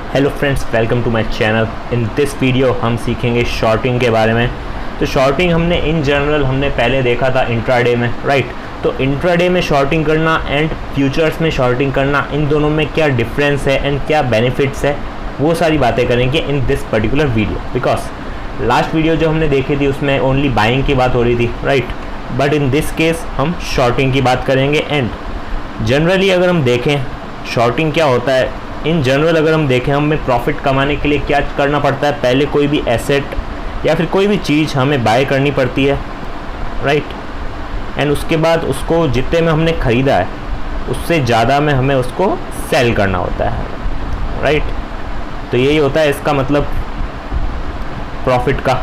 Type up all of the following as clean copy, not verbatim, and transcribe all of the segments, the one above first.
Hello friends, welcome to my channel. In this video हम सीखेंगे shorting के बारे में। तो शॉर्टिंग हमने इन जनरल पहले देखा था इंट्राडे में, राइट। तो इंट्राडे में शॉर्टिंग करना एंड फ्यूचर्स में शॉर्टिंग करना, इन दोनों में क्या डिफरेंस है एंड क्या बेनिफिट्स है, वो सारी बातें करेंगे in this particular video. Because last video जो हमने देखी थी उसमें ओनली बाइंग की बात हो रही थी, right. But in this case हम शॉर्टिंग की बात करेंगे। एंड जनरली अगर हम देखें शॉर्टिंग क्या होता है, इन जनरल अगर हम देखें, हमें प्रॉफिट कमाने के लिए क्या करना पड़ता है, पहले कोई भी एसेट या फिर कोई भी चीज़ हमें बाय करनी पड़ती है, राइट। एंड उसके बाद उसको जितने में हमने ख़रीदा है उससे ज़्यादा में हमें उसको सेल करना होता है, राइट। तो यही होता है इसका मतलब प्रॉफिट का।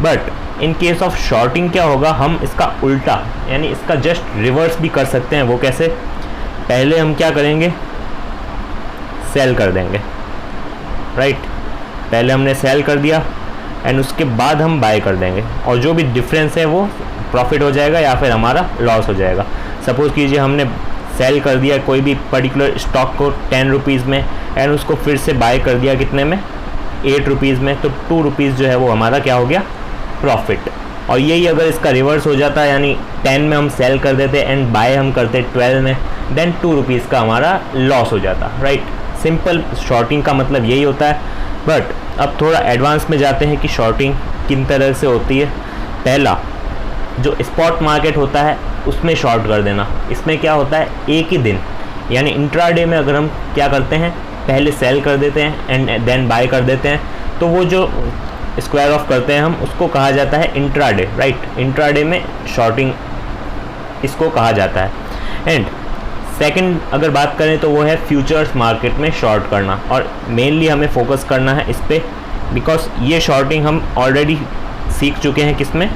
But in case of shorting क्या होगा, हम इसका उल्टा यानी इसका जस्ट रिवर्स भी कर सकते हैं। वो कैसे? पहले हम क्या करेंगे, सेल कर देंगे, राइट। पहले हमने सेल कर दिया एंड उसके बाद हम बाय कर देंगे, और जो भी डिफरेंस है वो प्रॉफिट हो जाएगा या फिर हमारा लॉस हो जाएगा। सपोज़ कीजिए हमने सेल कर दिया कोई भी पर्टिकुलर स्टॉक को 10 रुपीज़ में एंड उसको फिर से बाय कर दिया कितने में, 8 रुपीज़ में, तो 2 रुपीज़ जो है वो हमारा क्या हो गया, प्रॉफिट। और यही अगर इसका रिवर्स हो जाता है, यानी 10 में हम सेल कर देते एंड बाय हम करते 12 में, देन 2 रुपीज़ का हमारा लॉस हो जाता, राइट। सिंपल शॉर्टिंग का मतलब यही होता है। बट अब थोड़ा एडवांस में जाते हैं कि शॉर्टिंग किन तरह से होती है। पहला, जो स्पॉट मार्केट होता है उसमें शॉर्ट कर देना। इसमें क्या होता है, एक ही दिन यानी इंट्राडे में अगर हम क्या करते हैं, पहले सेल कर देते हैं एंड देन बाय कर देते हैं, तो वो जो स्क्वायर ऑफ करते हैं हम, उसको कहा जाता है इंट्राडे, राइट। इंट्राडे में शॉर्टिंग इसको कहा जाता है। एंड सेकंड अगर बात करें तो वो है फ्यूचर्स मार्केट में शॉर्ट करना, और मेनली हमें फोकस करना है इस पर, बिकॉज ये शॉर्टिंग हम ऑलरेडी सीख चुके हैं। किसमें?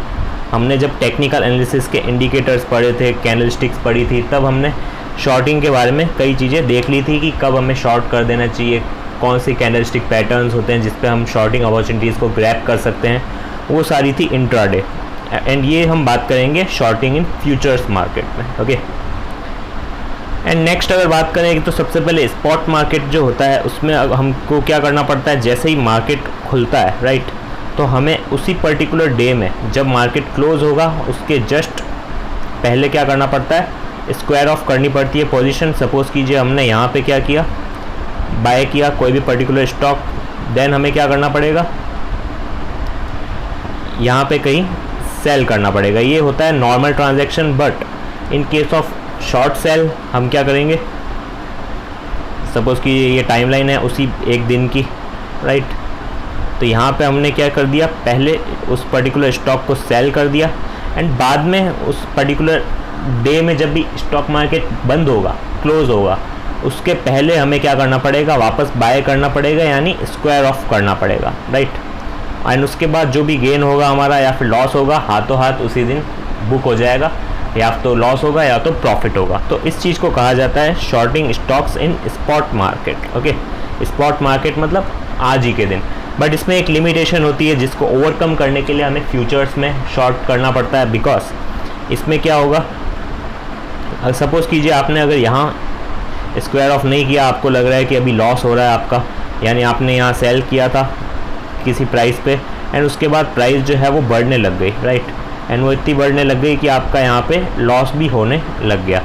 हमने जब टेक्निकल एनालिसिस के इंडिकेटर्स पढ़े थे, कैंडलस्टिक्स पढ़ी थी, तब हमने शॉर्टिंग के बारे में कई चीज़ें देख ली थी कि कब हमें शॉर्ट कर देना चाहिए, कौन से कैंडलस्टिक पैटर्न्स होते हैं जिस पे हम शॉर्टिंग अपॉर्चुनिटीज़ को ग्रैब कर सकते हैं, वो सारी थी इंट्राडे। एंड ये हम बात करेंगे शॉर्टिंग इन फ्यूचर्स मार्केट में, ओके। एंड नेक्स्ट अगर बात करें तो सबसे पहले स्पॉट मार्केट जो होता है उसमें हमको क्या करना पड़ता है, जैसे ही मार्केट खुलता है, राइट, तो हमें उसी पर्टिकुलर डे में जब मार्केट क्लोज होगा उसके जस्ट पहले क्या करना पड़ता है, स्क्वायर ऑफ करनी पड़ती है पोजीशन। सपोज़ कीजिए हमने यहाँ पे क्या किया, बाय किया कोई भी पर्टिकुलर स्टॉक, देन हमें क्या करना पड़ेगा, यहाँ पे कहीं सेल करना पड़ेगा। ये होता है normal transaction. But in case of short cell हम क्या करेंगे, सपोज़ कि ये टाइमलाइन है उसी एक दिन की, राइट। तो यहाँ पे हमने क्या कर दिया, पहले उस पर्टिकुलर स्टॉक को सेल कर दिया एंड बाद में उस पर्टिकुलर डे में जब भी स्टॉक मार्केट बंद होगा, क्लोज होगा, उसके पहले हमें क्या करना पड़ेगा, वापस बाय करना पड़ेगा, यानी स्क्वायर ऑफ करना पड़ेगा, राइट। एंड उसके बाद जो भी गेन होगा हमारा या फिर लॉस होगा, हाथों हाथ उसी दिन बुक हो जाएगा, या तो लॉस होगा या तो प्रॉफिट होगा। तो इस चीज़ को कहा जाता है shorting stocks in spot market, okay. Spot market मतलब आज ही के दिन। बट इसमें एक लिमिटेशन होती है जिसको ओवरकम करने के लिए हमें फ्यूचर्स में शॉर्ट करना पड़ता है। बिकॉज इसमें क्या होगा, सपोज़ कीजिए आपने अगर यहाँ स्क्वायर ऑफ नहीं किया, आपको लग रहा है कि अभी लॉस हो रहा है आपका, यानी आपने यहाँ सेल किया था किसी प्राइस पे एंड उसके बाद प्राइस जो है वो बढ़ने लग गई, राइट। एंड वो इतनी बढ़ने लग गई कि आपका यहाँ पे लॉस भी होने लग गया,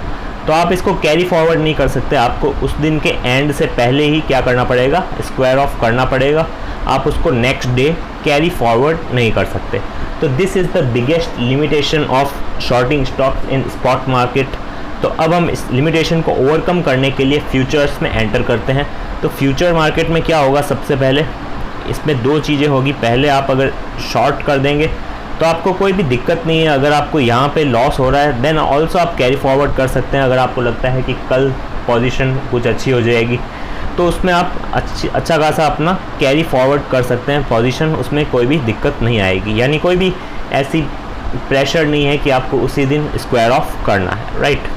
तो आप इसको कैरी फॉरवर्ड नहीं कर सकते। आपको उस दिन के एंड से पहले ही क्या करना पड़ेगा, स्क्वायर ऑफ करना पड़ेगा। आप उसको नेक्स्ट डे कैरी फॉरवर्ड नहीं कर सकते। तो this is the biggest limitation of shorting stocks in spot market. तो अब हम इस लिमिटेशन को ओवरकम करने के लिए फ्यूचर्स में एंटर करते हैं। तो फ्यूचर मार्केट में क्या होगा, सबसे पहले इसमें दो चीज़ें होगी। पहले आप अगर शॉर्ट कर देंगे तो आपको कोई भी दिक्कत नहीं है। अगर आपको यहाँ पे लॉस हो रहा है देन ऑल्सो आप कैरी फॉरवर्ड कर सकते हैं। अगर आपको लगता है कि कल पोजीशन कुछ अच्छी हो जाएगी तो उसमें आप अच्छा खासा अपना कैरी फॉरवर्ड कर सकते हैं पोजीशन, उसमें कोई भी दिक्कत नहीं आएगी। यानी कोई भी ऐसी प्रेशर नहीं है कि आपको उसी दिन स्क्वायर ऑफ करना है, राइट।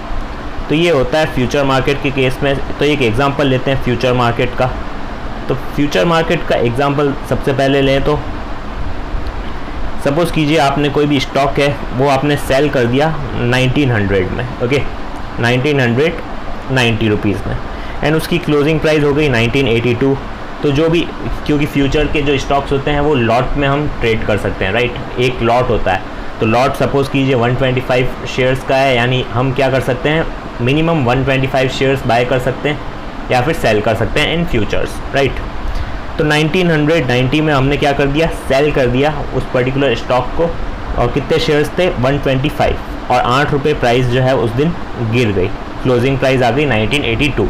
तो ये होता है फ्यूचर मार्केट के केस में। तो एक एग्जांपल लेते हैं फ्यूचर मार्केट का। तो फ्यूचर मार्केट का एग्जांपल सबसे पहले लें तो सपोज़ कीजिए आपने कोई भी स्टॉक है वो आपने सेल कर दिया 1900 में, ओके, 1990 रुपीज़ में, एंड उसकी क्लोजिंग प्राइस हो गई 1982। तो जो भी, क्योंकि फ्यूचर के जो स्टॉक्स होते हैं वो लॉट में हम ट्रेड कर सकते हैं, राइट। एक लॉट होता है, तो लॉट सपोज़ कीजिए 125 शेयर्स का है, यानी हम क्या कर सकते हैं, मिनिमम 125 शेयर्स बाय कर सकते हैं या फिर सेल कर सकते हैं इन फ्यूचर्स, राइट। तो 1990 में हमने क्या कर दिया, सेल कर दिया उस पर्टिकुलर स्टॉक को, और कितने शेयर्स थे, 125, और 8 रुपये प्राइस जो है उस दिन गिर गई, क्लोजिंग प्राइस आ गई 1982।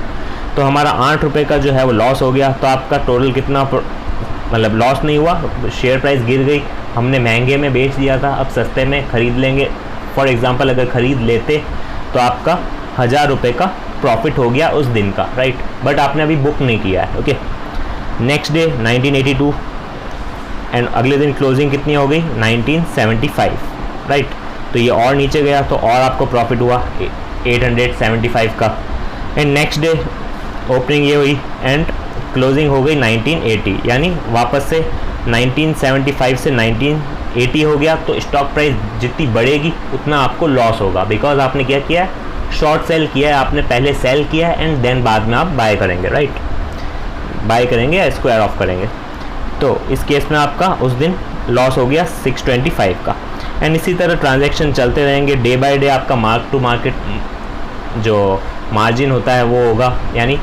तो हमारा 8 रुपये का जो है वो लॉस हो गया। तो आपका टोटल कितना, मतलब लॉस नहीं हुआ, शेयर प्राइस गिर गई, हमने महंगे में बेच दिया था, अब सस्ते में ख़रीद लेंगे। फॉर एग्ज़ाम्पल अगर ख़रीद लेते तो आपका 1000 रुपये का प्रॉफिट हो गया उस दिन का, राइट। बट आपने अभी बुक नहीं किया है, ओके। नेक्स्ट डे 1982 एंड अगले दिन क्लोजिंग कितनी हो गई, 1975, राइट। तो ये और नीचे गया तो और आपको प्रॉफिट हुआ 875 का। एंड नेक्स्ट डे ओपनिंग ये हुई एंड क्लोजिंग हो गई 1980, यानी वापस से 1975 से 1980 हो गया। तो स्टॉक प्राइस जितनी बढ़ेगी उतना आपको लॉस होगा, बिकॉज आपने क्या किया है, शॉर्ट सेल किया है, आपने पहले सेल किया है एंड देन बाद में आप बाय करेंगे, राइट। बाय करेंगे या स्क्वायर ऑफ करेंगे। तो इस केस में आपका उस दिन लॉस हो गया 625 का। एंड इसी तरह ट्रांजैक्शन चलते रहेंगे, डे बाय डे आपका मार्क टू मार्केट जो मार्जिन होता है वो होगा, यानी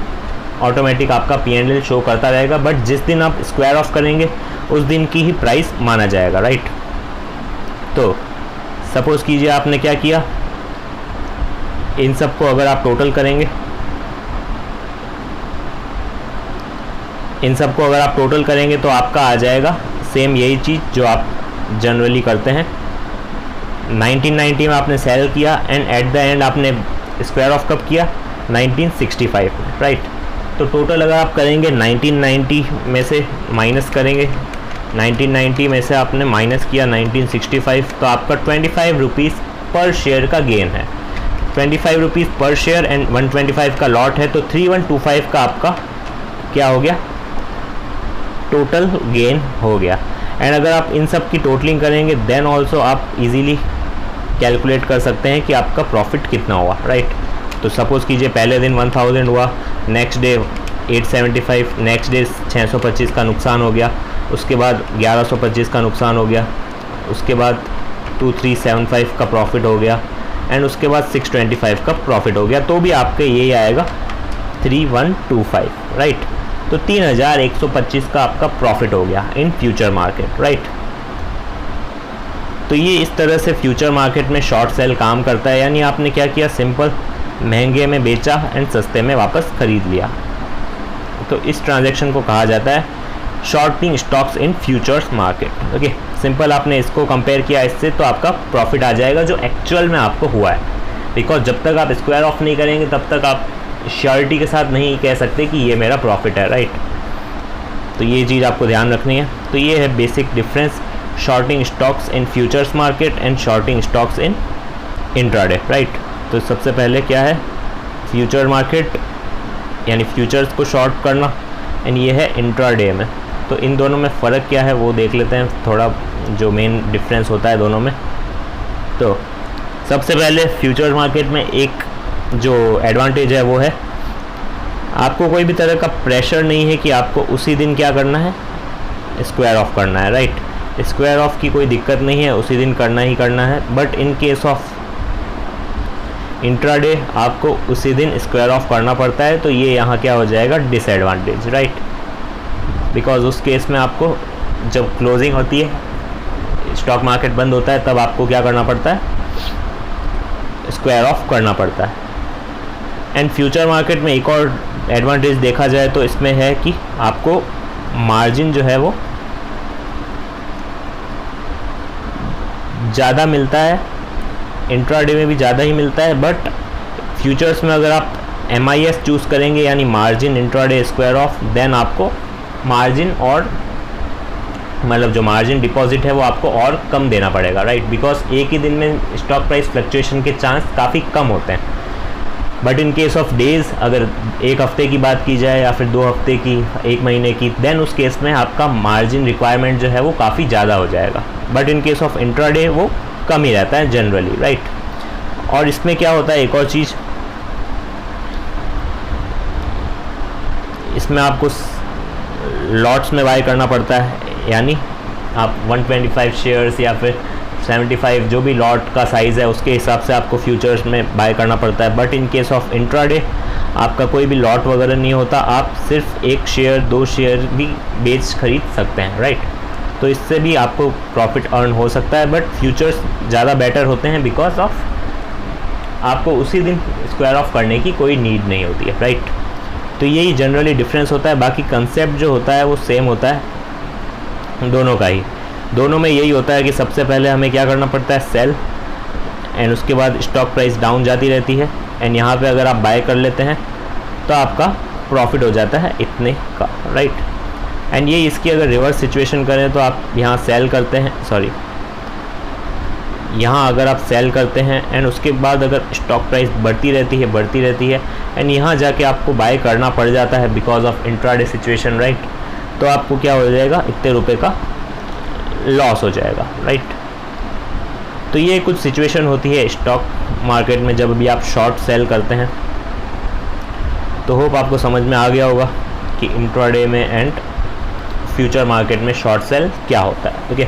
ऑटोमेटिक आपका P&L शो करता रहेगा। बट जिस दिन आप स्क्वायर ऑफ करेंगे उस दिन की ही प्राइस माना जाएगा, राइट। तो सपोज़ कीजिए आपने क्या किया, इन सब को अगर आप टोटल करेंगे, इन सब को अगर आप टोटल करेंगे तो आपका आ जाएगा सेम यही चीज़ जो आप जनरली करते हैं। 1990 में आपने सेल किया एंड एट द एंड आपने स्क्वायर ऑफ कब किया, 1965 में, राइट। तो टोटल अगर आप करेंगे 1990 में से माइनस करेंगे, 1990 में से आपने माइनस किया 1965, तो आपका 25 रुपीज़ पर शेयर का गेन है, 25 रुपीज़ पर शेयर एंड 125 का लॉट है, तो 3125 का आपका क्या हो गया, टोटल गेन हो गया। एंड अगर आप इन सब की टोटलिंग करेंगे देन ऑल्सो आप इजीली कैलकुलेट कर सकते हैं कि आपका प्रॉफिट कितना हुआ, राइट। तो सपोज़ कीजिए पहले दिन 1000 हुआ, नेक्स्ट डे 875, नेक्स्ट डे 625 का नुकसान हो गया, उसके बाद 1125 का नुकसान हो गया, उसके बाद 2375 का प्रॉफिट हो गया एंड उसके बाद 625 का प्रॉफिट हो गया। तो भी आपके यही आएगा 3125, राइट। तो 3125 का आपका प्रॉफिट हो गया इन फ्यूचर मार्केट, राइट। तो ये इस तरह से फ्यूचर मार्केट में शॉर्ट सेल काम करता है, यानी आपने क्या किया, सिंपल महंगे में बेचा एंड सस्ते में वापस ख़रीद लिया। तो इस ट्रांजैक्शन को कहा जाता है shorting stocks in futures market, okay. Simple आपने इसको कंपेयर किया इससे तो आपका प्रॉफिट आ जाएगा जो एक्चुअल में आपको हुआ है, बिकॉज जब तक आप स्क्वायर ऑफ नहीं करेंगे तब तक आप श्योरिटी के साथ नहीं कह सकते कि ये मेरा प्रॉफिट है, राइट। तो ये चीज़ आपको ध्यान रखनी है। तो ये है basic difference shorting stocks in futures market and shorting stocks in intraday, right. तो सबसे पहले क्या है, फ्यूचर मार्केट यानी फ्यूचर्स को शॉर्ट करना, एंड ये है इंट्राडे में। तो इन दोनों में फ़र्क क्या है वो देख लेते हैं, थोड़ा जो मेन डिफरेंस होता है दोनों में। तो सबसे पहले फ्यूचर मार्केट में एक जो एडवांटेज है वो है आपको कोई भी तरह का प्रेशर नहीं है कि आपको उसी दिन क्या करना है, स्क्वायर ऑफ करना है, राइट। स्क्वायर ऑफ की कोई दिक्कत नहीं है, उसी दिन करना ही करना है। But in case of intraday आपको उसी दिन स्क्वायर ऑफ करना पड़ता है, तो ये यहाँ क्या हो जाएगा, डिसएडवांटेज, राइट। बिकॉज उस केस में आपको जब क्लोजिंग होती है, स्टॉक मार्केट बंद होता है, तब आपको क्या करना पड़ता है, स्क्वायर ऑफ करना पड़ता है। एंड फ्यूचर मार्केट में एक और एडवांटेज देखा जाए तो इसमें है कि आपको मार्जिन जो है वो ज़्यादा मिलता है, इंट्राडे में भी ज़्यादा ही मिलता है। बट फ्यूचर्स में अगर आप MIS चूज़ करेंगे यानी margin intraday square off, then आपको मार्जिन और मतलब जो मार्जिन डिपॉजिट है वो आपको और कम देना पड़ेगा, राइट। बिकॉज एक ही दिन में स्टॉक प्राइस फ्लक्चुएशन के चांस काफ़ी कम होते हैं। But in case of days, अगर एक हफ्ते की बात की जाए या फिर 2 हफ्ते की, 1 महीने की, देन उस केस में आपका मार्जिन रिक्वायरमेंट जो है वो काफ़ी ज़्यादा हो जाएगा। But in case of intraday वो कम ही रहता है जनरली, राइट। और इसमें क्या होता है, एक और चीज़, इसमें आपको लॉट्स में बाय करना पड़ता है, यानी आप 125 शेयर्स या फिर 75 जो भी लॉट का साइज़ है उसके हिसाब से आपको फ्यूचर्स में बाय करना पड़ता है। But in case of intraday आपका कोई भी लॉट वगैरह नहीं होता, आप सिर्फ 1 शेयर 2 शेयर भी बेच खरीद सकते हैं, राइट। तो इससे भी आपको प्रॉफिट अर्न हो सकता है, बट फ्यूचर्स ज़्यादा बेटर होते हैं बिकॉज ऑफ आपको उसी दिन स्क्वायर ऑफ करने की कोई नीड नहीं होती है, राइट। तो यही जनरली डिफरेंस होता है, बाकी कंसेप्ट जो होता है वो सेम होता है दोनों का ही। दोनों में यही होता है कि सबसे पहले हमें क्या करना पड़ता है, सेल, एंड उसके बाद स्टॉक प्राइस डाउन जाती रहती है, एंड यहाँ पे अगर आप बाय कर लेते हैं तो आपका प्रॉफिट हो जाता है इतने का, राइट। एंड ये इसकी अगर रिवर्स सिचुएशन करें तो आप यहाँ सेल करते हैं, यहाँ अगर आप सेल करते हैं एंड उसके बाद अगर स्टॉक प्राइस बढ़ती रहती है एंड यहाँ जाके आपको बाय करना पड़ जाता है because of intraday situation, right, तो आपको क्या हो जाएगा, इतने रुपए का लॉस हो जाएगा, राइट। तो ये कुछ सिचुएशन होती है स्टॉक मार्केट में जब भी आप शॉर्ट सेल करते हैं। तो होप आपको समझ में आ गया होगा कि इंट्राडे में एंड फ्यूचर मार्केट में शॉर्ट सेल क्या होता है, ओके।